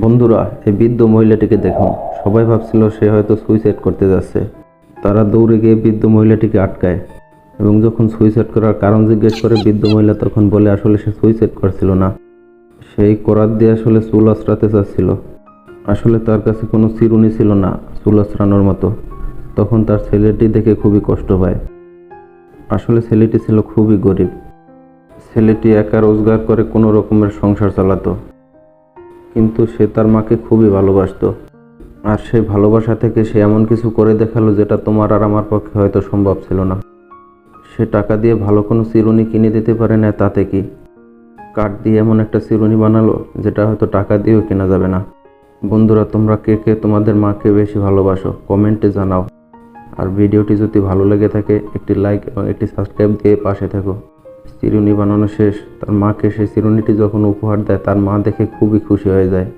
বন্ধুরা, এই বৃদ্ধ মহিলাটিকে দেখুন। সবাই ভাবছিল সে হয়তো সুইসাইড করতে যাচ্ছে। তারা দৌড়ে গিয়ে বৃদ্ধ মহিলাটিকে আটকায় এবং যখন সুইসাইড করার কারণ জিজ্ঞেস করে বৃদ্ধ মহিলা তখন বলে আসলে সে সুইসাইড করছিল না, সেই করাত দিয়ে আসলে চুল আঁচড়াতে চাচ্ছিল। আসলে তার কাছে কোনো চিরুনি ছিল না চুল আঁচড়ানোর মতো। তখন তার ছেলেটি দেখে খুবই কষ্ট পায়। আসলে ছেলেটি ছিল খুবই গরিব। ছেলেটি একা রোজগার করে কোনো রকমের সংসার চালাতো, কিন্তু সে তার মাকে খুবই ভালোবাসতো। আর সেই ভালোবাসা থেকে সে এমন কিছু করে দেখালো যেটা তোমার আর আমার পক্ষে হয়তো সম্ভব ছিল না। সে টাকা দিয়ে ভালো কোনো চিরুনি কিনে দিতে পারে না, তাতে কি, কাঠ দিয়ে এমন একটা চিরুনি বানালো যেটা হয়তো টাকা দিয়েও কেনা যাবে না। বন্ধুরা, তোমরা কে কে তোমাদের মাকে বেশি ভালোবাসো কমেন্টে জানাও। আর ভিডিওটি যদি ভালো লেগে থাকে একটি লাইক এবং একটি সাবস্ক্রাইব দিয়ে পাশে থাকো। চিরুনি বানানো শেষ, তার মাকে সেই চিরুনিটি যখন উপহার দেয় তার মা দেখে খুবই খুশি হয়ে যায়।